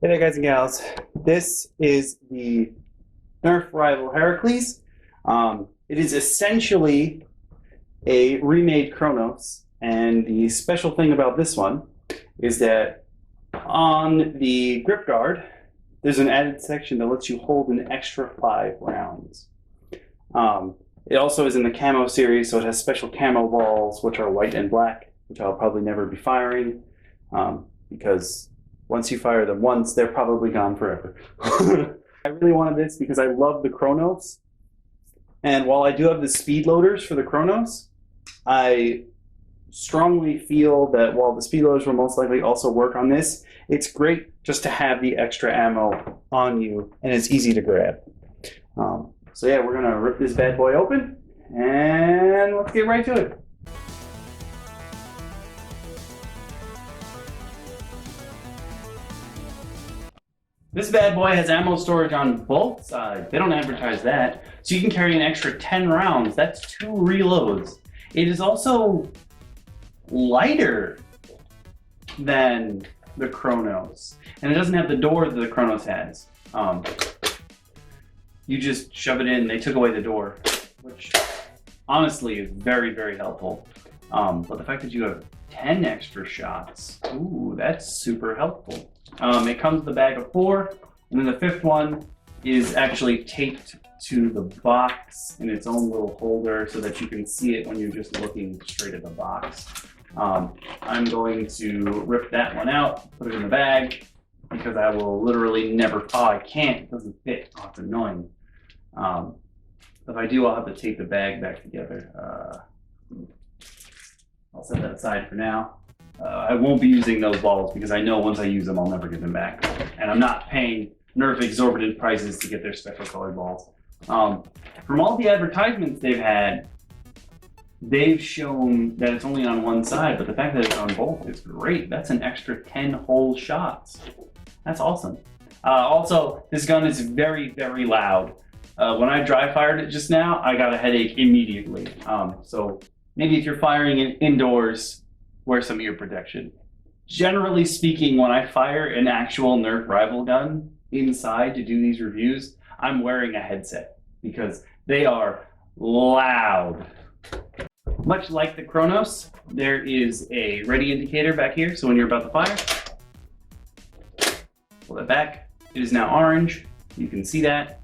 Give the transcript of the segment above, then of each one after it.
Hey there, guys and gals. This is the Nerf rival Heracles. It is essentially a remade Kronos, and the special thing about this one is that on the grip guard, there's an added section that lets you hold an extra 5 rounds. It also is in the camo series, so it has special camo balls, which are white and black, which I'll probably never be firing because once you fire them once, they're probably gone forever. I really wanted this because I love the Kronos. And while I do have the speed loaders for the Kronos, I strongly feel that while the speed loaders will most likely also work on this, it's great just to have the extra ammo on you, and it's easy to grab. So yeah, we're gonna rip this bad boy open, and let's get right to it. This bad boy has ammo storage on both sides. They don't advertise that. So you can carry an extra 10 rounds. That's 2 reloads. It is also lighter than the Kronos. And it doesn't have the door that the Kronos has. You just shove it in. They took away the door, which honestly is very, very helpful. But the fact that you have 10 extra shots, ooh, that's super helpful. It comes with a bag of 4, and then the 5th one is actually taped to the box in its own little holder so that you can see it when you're just looking straight at the box. I'm going to rip that one out, put it in the bag, because I will literally never, I can't, it doesn't fit, it's annoying. If I do, I'll have to tape the bag back together. I'll set that aside for now. I won't be using those balls because I know once I use them, I'll never get them back. And I'm not paying Nerf exorbitant prices to get their special colored balls. From all the advertisements they've had, they've shown that it's only on one side, but the fact that it's on both is great. That's an extra 10 whole shots. That's awesome. Also, this gun is very, very loud. When I dry fired it just now, I got a headache immediately. So maybe if you're firing it indoors, wear some ear protection. Generally speaking, when I fire an actual Nerf rival gun inside to do these reviews, I'm wearing a headset because they are loud. Much like the Kronos, there is a ready indicator back here, so when you're about to fire, pull that back. It is now orange. You can see that.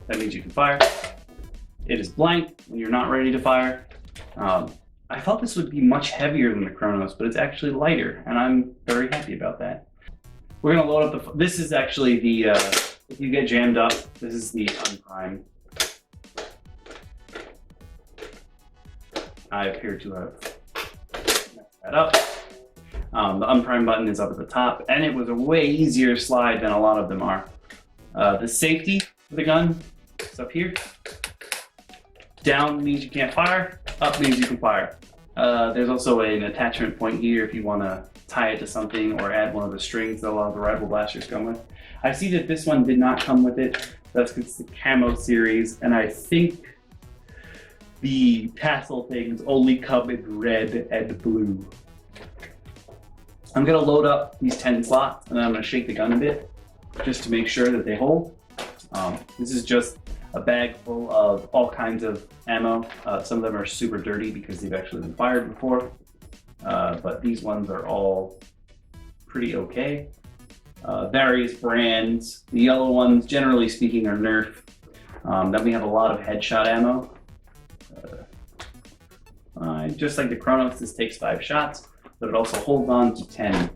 That means you can fire. It is blank when you're not ready to fire. I thought this would be much heavier than the Kronos, but it's actually lighter, and I'm very happy about that. We're gonna load up this is actually the, if you get jammed up, this is the unprime. I appear to have messed that up. The unprime button is up at the top, and it was a way easier slide than a lot of them are. The safety for the gun is up here. Down means you can't fire, up means you can fire. There's also an attachment point here if you want to tie it to something or add one of the strings that a lot of the rival blasters come with. I see that this one did not come with it. That's because it's the camo series, and I think the tassel things only come in red and blue. I'm going to load up these 10 slots, and then I'm going to shake the gun a bit just to make sure that they hold. This is just a bag full of all kinds of ammo. Some of them are super dirty because they've actually been fired before, but these ones are all pretty okay. Various brands. The yellow ones, generally speaking, are Nerf. Then we have a lot of headshot ammo. Just like the Kronos, this takes 5 shots, but it also holds on to 10.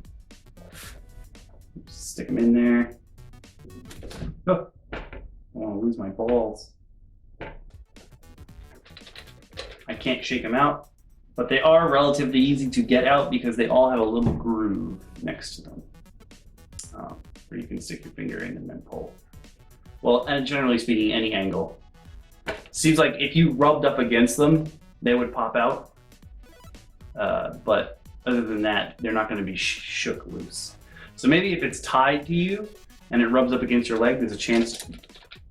Just stick them in there. Oh. I don't want to lose my balls. I can't shake them out, but they are relatively easy to get out because they all have a little groove next to them, where you can stick your finger in and then pull. Well, and generally speaking, any angle. Seems like if you rubbed up against them, they would pop out. But other than that, they're not going to be shook loose. So maybe if it's tied to you and it rubs up against your leg, there's a chance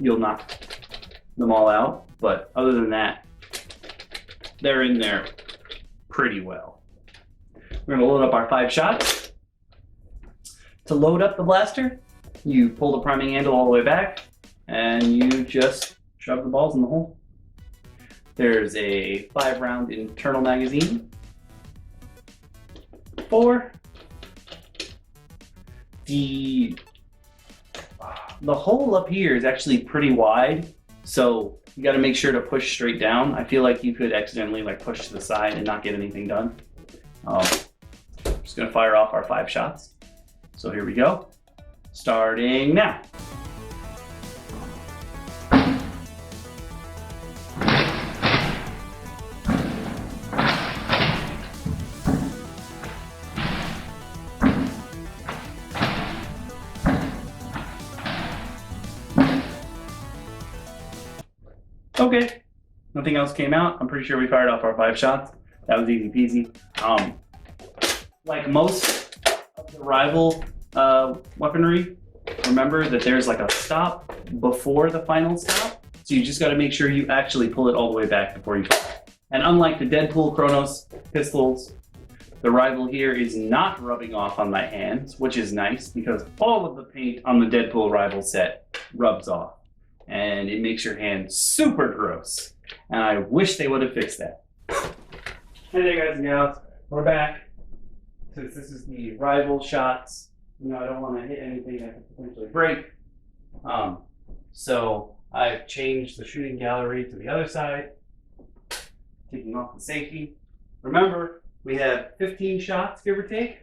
you'll knock them all out, but other than that, they're in there pretty well. We're gonna load up our 5 shots. To load up the blaster, You pull the priming handle all the way back, and you just shove the balls in the hole. There's a 5-round internal magazine. 4. The hole up here is actually pretty wide, so you got to make sure to push straight down. I feel like you could accidentally like push to the side and not get anything done. I'm just gonna fire off our 5 shots. So here we go, starting now. Okay, nothing else came out. I'm pretty sure we fired off our 5 shots. That was easy peasy. Like most of the rival weaponry, remember that there's like a stop before the final stop. So you just got to make sure you actually pull it all the way back before you fire. And unlike the Deadpool Kronos pistols, the rival here is not rubbing off on my hands, which is nice because all of the paint on the Deadpool rival set rubs off. And it makes your hand super gross. And I wish they would have fixed that. Hey there guys and gals, we're back. Since this is the rival shots, you know, I don't want to hit anything that could potentially break. So I've changed the shooting gallery to the other side, taking off the safety. Remember, we have 15 shots, give or take.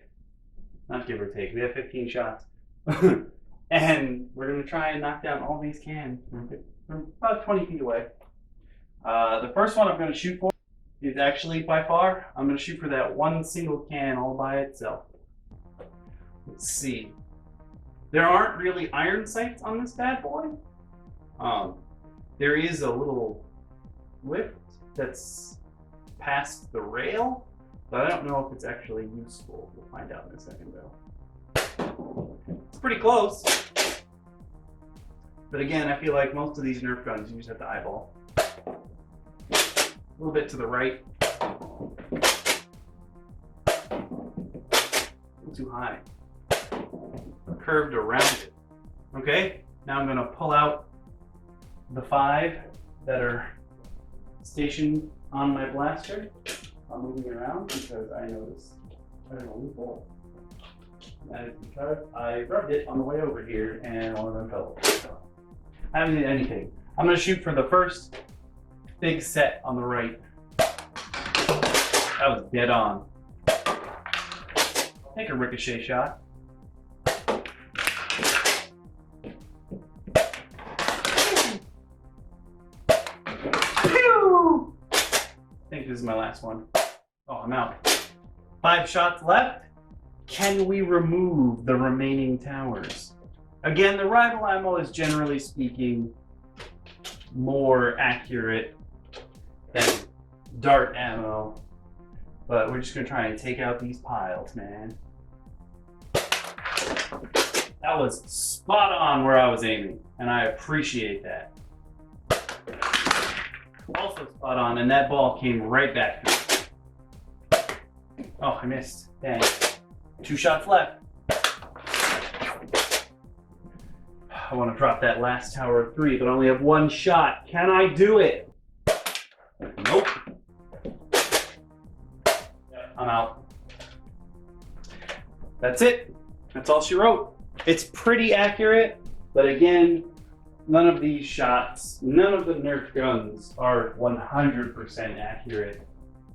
Not give or take, we have 15 shots. And we're going to try and knock down all these cans from about 20 feet away. The first one I'm going to shoot for is actually by far, I'm going to shoot for that one single can all by itself. Let's see. There aren't really iron sights on this bad boy. There is a little lift that's past the rail, but I don't know if it's actually useful. We'll find out in a second though. It's pretty close. But again, I feel like most of these Nerf guns you just have to eyeball. A little bit to the right. A little too high. Curved around it. Okay, now I'm gonna pull out the 5 that are stationed on my blaster. I'm moving around because I noticed there's a loophole. That is because I rubbed it on the way over here and one of them fell. I haven't did anything. I'm gonna shoot for the first big set on the right. That was dead on. I'll take a ricochet shot. Pew! I think this is my last one. Oh, I'm out. 5 shots left. Can we remove the remaining towers? Again, the rival ammo is generally speaking more accurate than dart ammo, but we're just gonna try and take out these piles, man. That was spot on where I was aiming, and I appreciate that. Also spot on, and that ball came right back to me. Oh, I missed. Dang. 2 shots left. I want to drop that last tower of 3, but I only have 1 shot. Can I do it? Nope. I'm out. That's it. That's all she wrote. It's pretty accurate, but again, none of these shots, none of the Nerf guns are 100% accurate,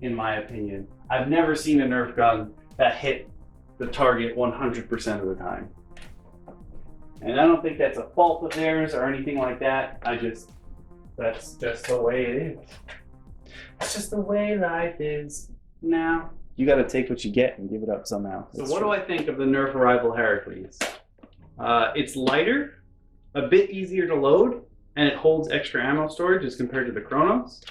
in my opinion. I've never seen a Nerf gun that hit the target 100% of the time. And I don't think that's a fault of theirs or anything like that. That's just the way it is. It's just the way life is now. You gotta take what you get and give it up somehow. So what do I think of the Nerf Rival Heracles? It's lighter, a bit easier to load, and it holds extra ammo storage as compared to the Kronos.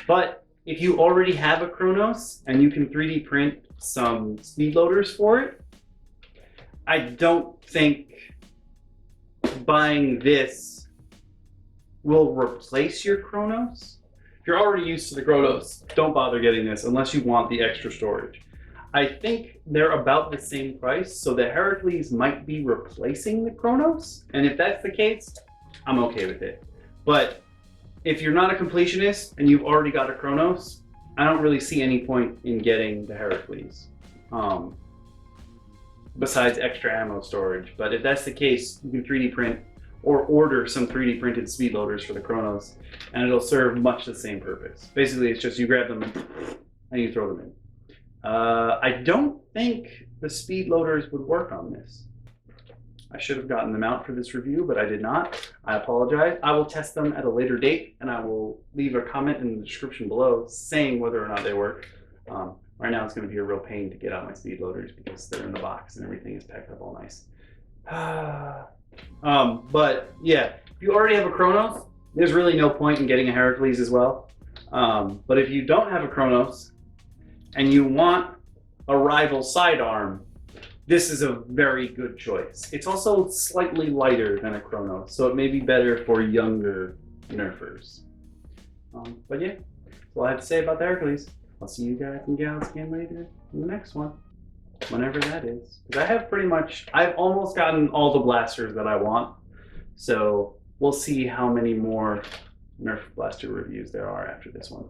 But if you already have a Kronos and you can 3D print some speed loaders for it, I don't think buying this will replace your Kronos. If you're already used to the Kronos, don't bother getting this unless you want the extra storage. I think they're about the same price, so the Heracles might be replacing the Kronos. And if that's the case, I'm okay with it. But if you're not a completionist and you've already got a Kronos, I don't really see any point in getting the Heracles. Besides extra ammo storage. But if that's the case, you can 3D print or order some 3D printed speed loaders for the Kronos, and it'll serve much the same purpose. Basically, it's just you grab them and you throw them in. I don't think the speed loaders would work on this. I should have gotten them out for this review, but I did not. I apologize. I will test them at a later date, and I will leave a comment in the description below saying whether or not they work. Right now, it's going to be a real pain to get out my speed loaders because they're in the box and everything is packed up all nice. But yeah, if you already have a Kronos, there's really no point in getting a Heracles as well. But if you don't have a Kronos and you want a rival sidearm, this is a very good choice. It's also slightly lighter than a Kronos, so it may be better for younger Nerfers. But yeah, that's all I have to say about the Heracles. I'll see you guys and gals again later in the next one, whenever that is. Because I've almost gotten all the blasters that I want, so we'll see how many more Nerf blaster reviews there are after this one.